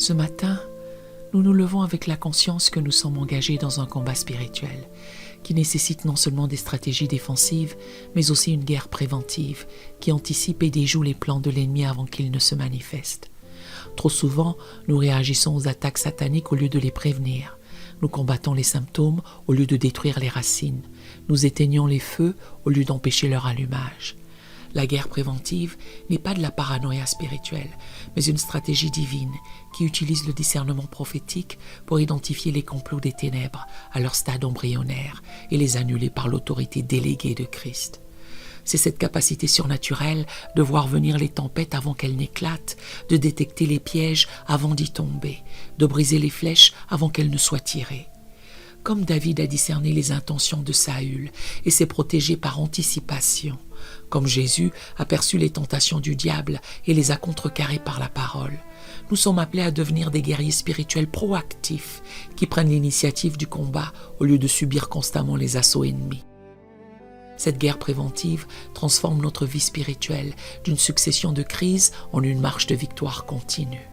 Ce matin, nous nous levons avec la conscience que nous sommes engagés dans un combat spirituel qui nécessite non seulement des stratégies défensives, mais aussi une guerre préventive qui anticipe et déjoue les plans de l'ennemi avant qu'ils ne se manifestent. Trop souvent, nous réagissons aux attaques sataniques au lieu de les prévenir. Nous combattons les symptômes au lieu de détruire les racines. Nous éteignons les feux au lieu d'empêcher leur allumage. La guerre préventive n'est pas de la paranoïa spirituelle, mais une stratégie divine qui utilise le discernement prophétique pour identifier les complots des ténèbres à leur stade embryonnaire et les annuler par l'autorité déléguée de Christ. C'est cette capacité surnaturelle de voir venir les tempêtes avant qu'elles n'éclatent, de détecter les pièges avant d'y tomber, de briser les flèches avant qu'elles ne soient tirées. Comme David a discerné les intentions de Saül et s'est protégé par anticipation, comme Jésus a perçu les tentations du diable et les a contrecarrées par la parole, nous sommes appelés à devenir des guerriers spirituels proactifs qui prennent l'initiative du combat au lieu de subir constamment les assauts ennemis. Cette guerre préventive transforme notre vie spirituelle d'une succession de crises en une marche de victoire continue.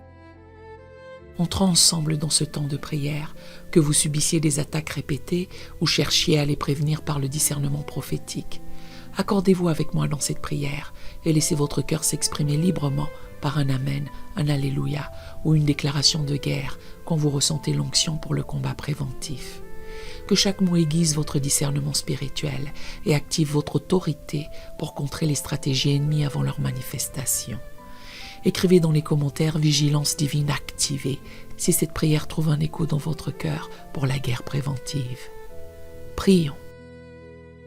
Entrons ensemble dans ce temps de prière, que vous subissiez des attaques répétées ou cherchiez à les prévenir par le discernement prophétique. Accordez-vous avec moi dans cette prière et laissez votre cœur s'exprimer librement par un Amen, un Alléluia ou une déclaration de guerre quand vous ressentez l'onction pour le combat préventif. Que chaque mot aiguise votre discernement spirituel et active votre autorité pour contrer les stratégies ennemies avant leur manifestation. Écrivez dans les commentaires « Vigilance divine activée » si cette prière trouve un écho dans votre cœur pour la guerre préventive. Prions.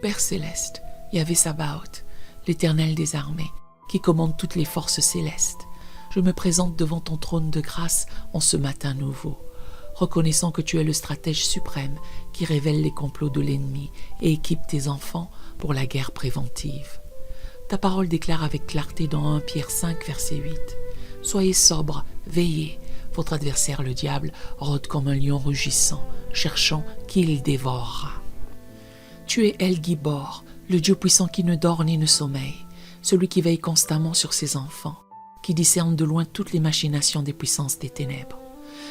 Père céleste, Yahvé Sabaoth, l'Éternel des armées, qui commande toutes les forces célestes, je me présente devant ton trône de grâce en ce matin nouveau, reconnaissant que tu es le stratège suprême qui révèle les complots de l'ennemi et équipe tes enfants pour la guerre préventive. Ta parole déclare avec clarté dans 1 Pierre 5, verset 8 « Soyez sobres, veillez, votre adversaire le diable rôde comme un lion rugissant, cherchant qui il dévorera. » Tu es El Gibor, le Dieu puissant qui ne dort ni ne sommeille, celui qui veille constamment sur ses enfants, qui discerne de loin toutes les machinations des puissances des ténèbres.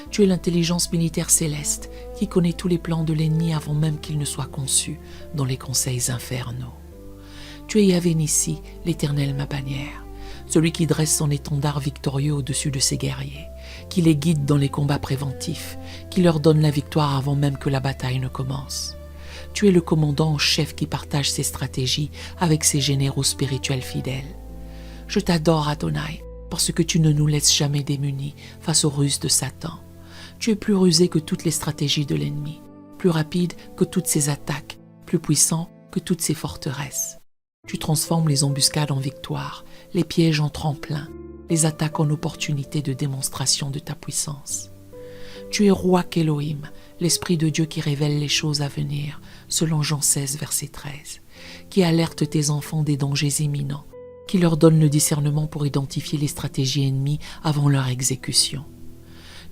Tu es l'intelligence militaire céleste qui connaît tous les plans de l'ennemi avant même qu'ils ne soient conçus dans les conseils infernaux. Tu es Yahvé Nissi, l'Éternel ma bannière, celui qui dresse son étendard victorieux au-dessus de ses guerriers, qui les guide dans les combats préventifs, qui leur donne la victoire avant même que la bataille ne commence. Tu es le commandant en chef qui partage ses stratégies avec ses généraux spirituels fidèles. Je t'adore, Adonai, parce que tu ne nous laisses jamais démunis face aux ruses de Satan. Tu es plus rusé que toutes les stratégies de l'ennemi, plus rapide que toutes ses attaques, plus puissant que toutes ses forteresses. Tu transformes les embuscades en victoire, les pièges en tremplin, les attaques en opportunités de démonstration de ta puissance. Tu es roi Elohim, l'Esprit de Dieu qui révèle les choses à venir, selon Jean 16, verset 13, qui alerte tes enfants des dangers imminents, qui leur donne le discernement pour identifier les stratégies ennemies avant leur exécution.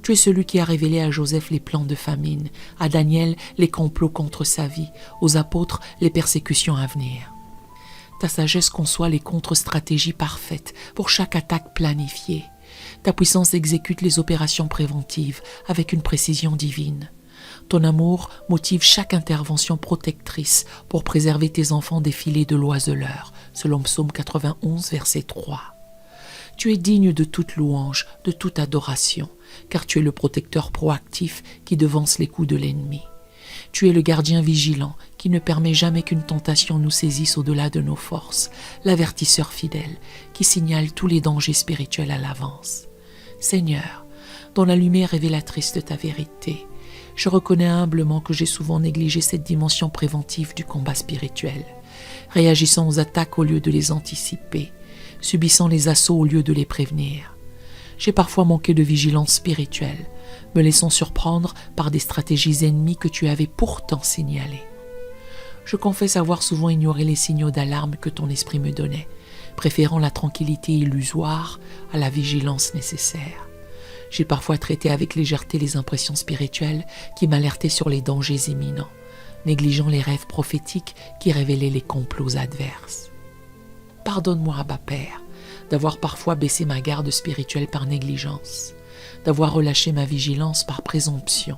Tu es celui qui a révélé à Joseph les plans de famine, à Daniel les complots contre sa vie, aux apôtres les persécutions à venir. Ta sagesse conçoit les contre-stratégies parfaites pour chaque attaque planifiée. Ta puissance exécute les opérations préventives avec une précision divine. Ton amour motive chaque intervention protectrice pour préserver tes enfants des filets de l'oiseleur, selon Psaume 91, verset 3. Tu es digne de toute louange, de toute adoration, car tu es le protecteur proactif qui devance les coups de l'ennemi. Tu es le gardien vigilant qui ne permet jamais qu'une tentation nous saisisse au-delà de nos forces, l'avertisseur fidèle qui signale tous les dangers spirituels à l'avance. Seigneur, dans la lumière révélatrice de ta vérité, je reconnais humblement que j'ai souvent négligé cette dimension préventive du combat spirituel, réagissant aux attaques au lieu de les anticiper, subissant les assauts au lieu de les prévenir. J'ai parfois manqué de vigilance spirituelle, me laissant surprendre par des stratégies ennemies que tu avais pourtant signalées. Je confesse avoir souvent ignoré les signaux d'alarme que ton esprit me donnait, préférant la tranquillité illusoire à la vigilance nécessaire. J'ai parfois traité avec légèreté les impressions spirituelles qui m'alertaient sur les dangers imminents, négligeant les rêves prophétiques qui révélaient les complots adverses. Pardonne-moi, Abba Père, d'avoir parfois baissé ma garde spirituelle par négligence, d'avoir relâché ma vigilance par présomption,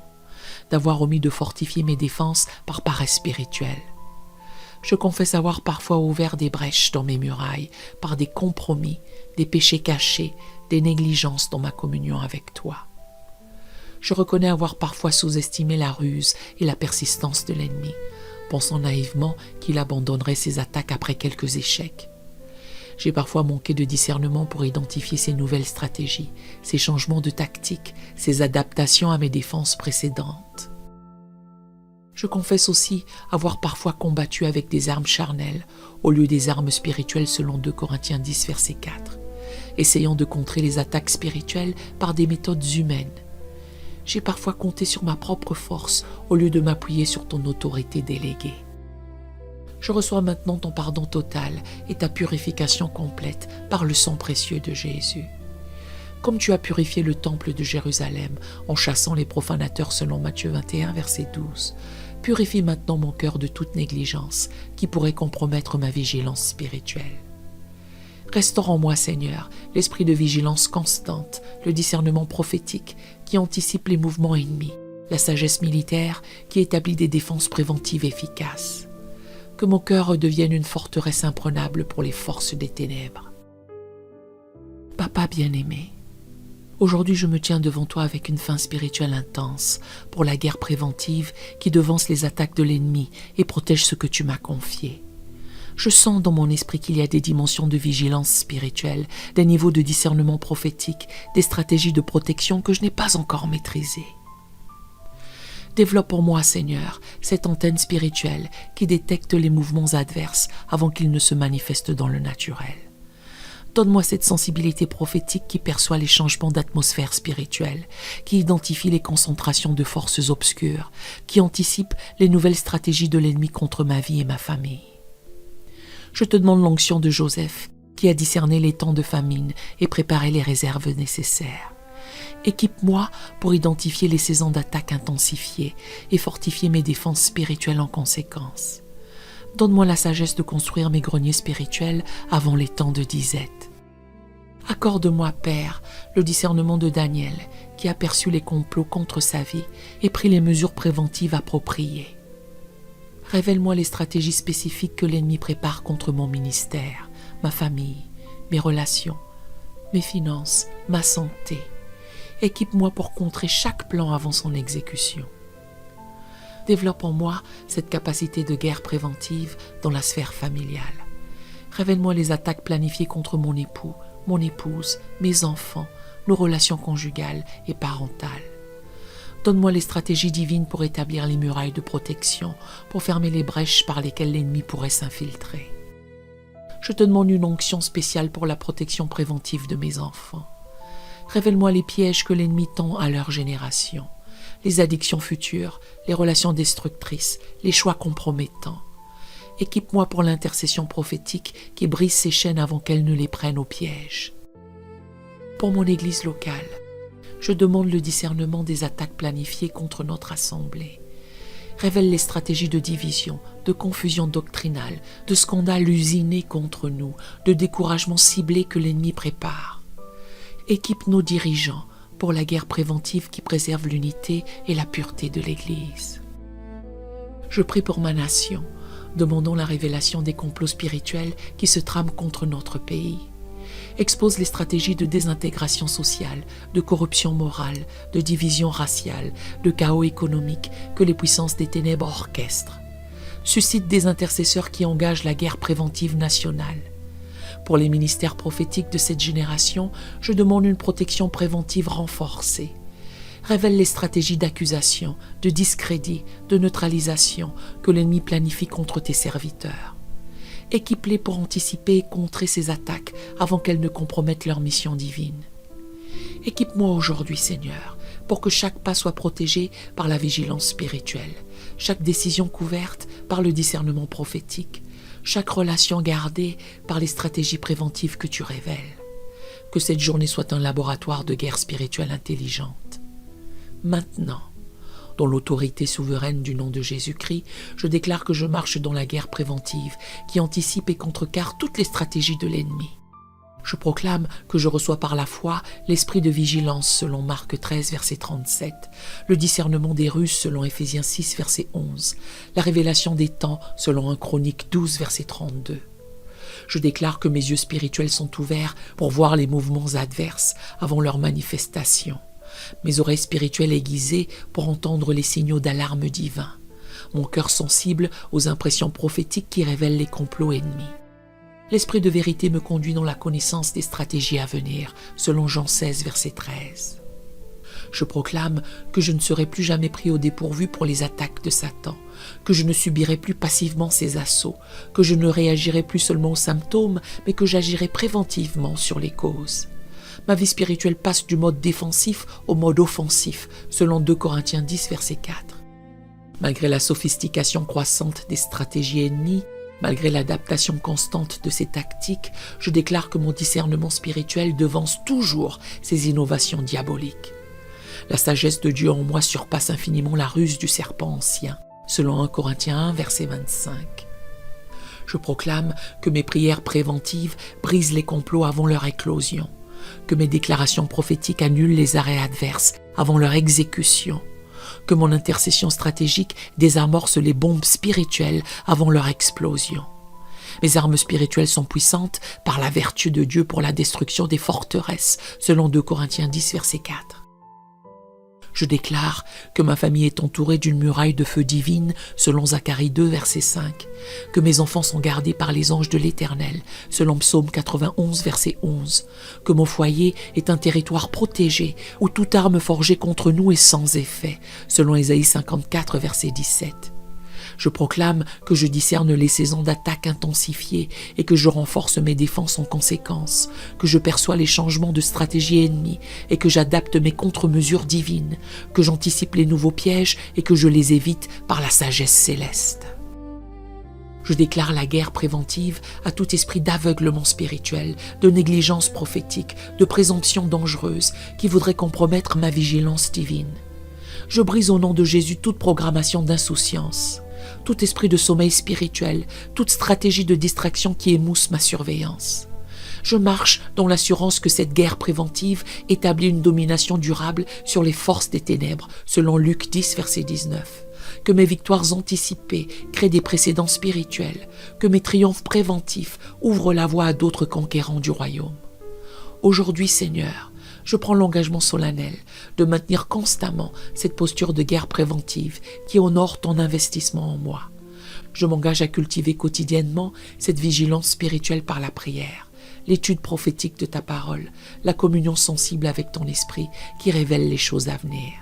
d'avoir omis de fortifier mes défenses par paresse spirituelle. Je confesse avoir parfois ouvert des brèches dans mes murailles par des compromis, des péchés cachés, des négligences dans ma communion avec toi. Je reconnais avoir parfois sous-estimé la ruse et la persistance de l'ennemi, pensant naïvement qu'il abandonnerait ses attaques après quelques échecs. J'ai parfois manqué de discernement pour identifier ces nouvelles stratégies, ces changements de tactique, ces adaptations à mes défenses précédentes. Je confesse aussi avoir parfois combattu avec des armes charnelles au lieu des armes spirituelles selon 2 Corinthiens 10, verset 4, essayant de contrer les attaques spirituelles par des méthodes humaines. J'ai parfois compté sur ma propre force au lieu de m'appuyer sur ton autorité déléguée. Je reçois maintenant ton pardon total et ta purification complète par le sang précieux de Jésus. Comme tu as purifié le temple de Jérusalem en chassant les profanateurs selon Matthieu 21, verset 12, purifie maintenant mon cœur de toute négligence qui pourrait compromettre ma vigilance spirituelle. Restaure en moi, Seigneur, l'esprit de vigilance constante, le discernement prophétique qui anticipe les mouvements ennemis, la sagesse militaire qui établit des défenses préventives efficaces. Que mon cœur redevienne une forteresse imprenable pour les forces des ténèbres. Papa bien-aimé, aujourd'hui je me tiens devant toi avec une faim spirituelle intense pour la guerre préventive qui devance les attaques de l'ennemi et protège ce que tu m'as confié. Je sens dans mon esprit qu'il y a des dimensions de vigilance spirituelle, des niveaux de discernement prophétique, des stratégies de protection que je n'ai pas encore maîtrisées. Développe en moi, Seigneur, cette antenne spirituelle qui détecte les mouvements adverses avant qu'ils ne se manifestent dans le naturel. Donne-moi cette sensibilité prophétique qui perçoit les changements d'atmosphère spirituelle, qui identifie les concentrations de forces obscures, qui anticipe les nouvelles stratégies de l'ennemi contre ma vie et ma famille. Je te demande l'onction de Joseph, qui a discerné les temps de famine et préparé les réserves nécessaires. Équipe-moi pour identifier les saisons d'attaque intensifiées et fortifier mes défenses spirituelles en conséquence. Donne-moi la sagesse de construire mes greniers spirituels avant les temps de disette. Accorde-moi, Père, le discernement de Daniel, qui aperçut les complots contre sa vie et prit les mesures préventives appropriées. Révèle-moi les stratégies spécifiques que l'ennemi prépare contre mon ministère, ma famille, mes relations, mes finances, ma santé. Équipe-moi pour contrer chaque plan avant son exécution. Développe en moi cette capacité de guerre préventive dans la sphère familiale. Révèle-moi les attaques planifiées contre mon époux, mon épouse, mes enfants, nos relations conjugales et parentales. Donne-moi les stratégies divines pour établir les murailles de protection, pour fermer les brèches par lesquelles l'ennemi pourrait s'infiltrer. Je te demande une onction spéciale pour la protection préventive de mes enfants. Révèle-moi les pièges que l'ennemi tend à leur génération, les addictions futures, les relations destructrices, les choix compromettants. Équipe-moi pour l'intercession prophétique qui brise ces chaînes avant qu'elles ne les prennent au piège. Pour mon Église locale, je demande le discernement des attaques planifiées contre notre assemblée. Révèle les stratégies de division, de confusion doctrinale, de scandales usinés contre nous, de découragement ciblé que l'ennemi prépare. Équipe nos dirigeants pour la guerre préventive qui préserve l'unité et la pureté de l'Église. Je prie pour ma nation, demandons la révélation des complots spirituels qui se trament contre notre pays. Expose les stratégies de désintégration sociale, de corruption morale, de division raciale, de chaos économique que les puissances des ténèbres orchestrent. Suscite des intercesseurs qui engagent la guerre préventive nationale. Pour les ministères prophétiques de cette génération, je demande une protection préventive renforcée. Révèle les stratégies d'accusation, de discrédit, de neutralisation que l'ennemi planifie contre tes serviteurs. Équipe-les pour anticiper et contrer ces attaques avant qu'elles ne compromettent leur mission divine. Équipe-moi aujourd'hui, Seigneur, pour que chaque pas soit protégé par la vigilance spirituelle, chaque décision couverte par le discernement prophétique, chaque relation gardée par les stratégies préventives que tu révèles. Que cette journée soit un laboratoire de guerre spirituelle intelligente. Maintenant, dans l'autorité souveraine du nom de Jésus-Christ, je déclare que je marche dans la guerre préventive qui anticipe et contrecarre toutes les stratégies de l'ennemi. Je proclame que je reçois par la foi l'esprit de vigilance selon Marc 13, verset 37, le discernement des ruses selon Éphésiens 6, verset 11, la révélation des temps selon 1 Chroniques 12, verset 32. Je déclare que mes yeux spirituels sont ouverts pour voir les mouvements adverses avant leur manifestation, mes oreilles spirituelles aiguisées pour entendre les signaux d'alarme divins, mon cœur sensible aux impressions prophétiques qui révèlent les complots ennemis. L'esprit de vérité me conduit dans la connaissance des stratégies à venir, selon Jean 16, verset 13. Je proclame que je ne serai plus jamais pris au dépourvu pour les attaques de Satan, que je ne subirai plus passivement ses assauts, que je ne réagirai plus seulement aux symptômes, mais que j'agirai préventivement sur les causes. Ma vie spirituelle passe du mode défensif au mode offensif, selon 2 Corinthiens 10, verset 4. Malgré la sophistication croissante des stratégies ennemies, malgré l'adaptation constante de ces tactiques, je déclare que mon discernement spirituel devance toujours ces innovations diaboliques. La sagesse de Dieu en moi surpasse infiniment la ruse du serpent ancien, selon 1 Corinthiens 1, verset 25. Je proclame que mes prières préventives brisent les complots avant leur éclosion, que mes déclarations prophétiques annulent les arrêts adverses avant leur exécution, que mon intercession stratégique désamorce les bombes spirituelles avant leur explosion. Mes armes spirituelles sont puissantes par la vertu de Dieu pour la destruction des forteresses, selon 2 Corinthiens 10, verset 4. Je déclare que ma famille est entourée d'une muraille de feu divine, selon Zacharie 2, verset 5, que mes enfants sont gardés par les anges de l'Éternel, selon Psaume 91, verset 11, que mon foyer est un territoire protégé, où toute arme forgée contre nous est sans effet, selon Ésaïe 54, verset 17. Je proclame que je discerne les saisons d'attaque intensifiées et que je renforce mes défenses en conséquence, que je perçois les changements de stratégie ennemie et que j'adapte mes contre-mesures divines, que j'anticipe les nouveaux pièges et que je les évite par la sagesse céleste. Je déclare la guerre préventive à tout esprit d'aveuglement spirituel, de négligence prophétique, de présomption dangereuse qui voudrait compromettre ma vigilance divine. Je brise au nom de Jésus toute programmation d'insouciance, tout esprit de sommeil spirituel, toute stratégie de distraction qui émousse ma surveillance. Je marche dans l'assurance que cette guerre préventive établit une domination durable sur les forces des ténèbres, selon Luc 10, verset 19. Que mes victoires anticipées créent des précédents spirituels, que mes triomphes préventifs ouvrent la voie à d'autres conquérants du royaume. Aujourd'hui, Seigneur, je prends l'engagement solennel de maintenir constamment cette posture de guerre préventive qui honore ton investissement en moi. Je m'engage à cultiver quotidiennement cette vigilance spirituelle par la prière, l'étude prophétique de ta parole, la communion sensible avec ton esprit qui révèle les choses à venir.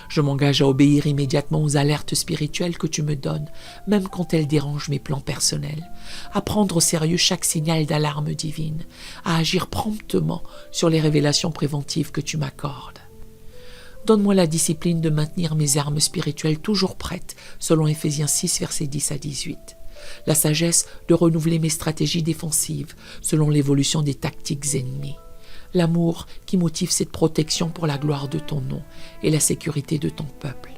Je m'engage à obéir immédiatement aux alertes spirituelles que tu me donnes, même quand elles dérangent mes plans personnels, à prendre au sérieux chaque signal d'alarme divine, à agir promptement sur les révélations préventives que tu m'accordes. Donne-moi la discipline de maintenir mes armes spirituelles toujours prêtes, selon Éphésiens 6, versets 10 à 18. La sagesse de renouveler mes stratégies défensives, selon l'évolution des tactiques ennemies. L'amour qui motive cette protection pour la gloire de ton nom et la sécurité de ton peuple.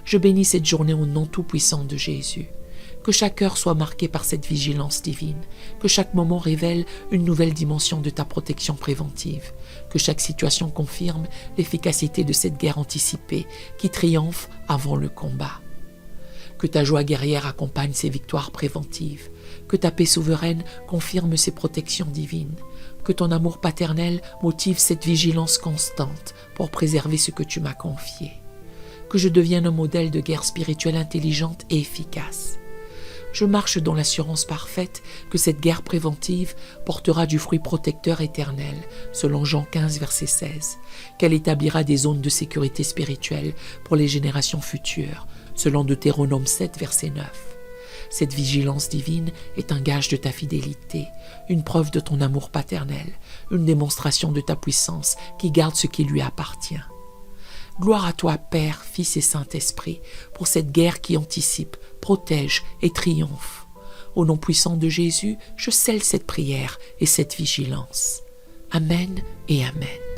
Je bénis cette journée au nom tout-puissant de Jésus. Que chaque heure soit marquée par cette vigilance divine, que chaque moment révèle une nouvelle dimension de ta protection préventive, que chaque situation confirme l'efficacité de cette guerre anticipée qui triomphe avant le combat. Que ta joie guerrière accompagne ces victoires préventives, que ta paix souveraine confirme ces protections divines, que ton amour paternel motive cette vigilance constante pour préserver ce que tu m'as confié, que je devienne un modèle de guerre spirituelle intelligente et efficace. Je marche dans l'assurance parfaite que cette guerre préventive portera du fruit protecteur éternel, selon Jean 15, verset 16, qu'elle établira des zones de sécurité spirituelle pour les générations futures, selon Deutéronome 7, verset 9. Cette vigilance divine est un gage de ta fidélité, une preuve de ton amour paternel, une démonstration de ta puissance qui garde ce qui lui appartient. Gloire à toi, Père, Fils et Saint-Esprit, pour cette guerre qui anticipe, protège et triomphe. Au nom puissant de Jésus, je scelle cette prière et cette vigilance. Amen et Amen.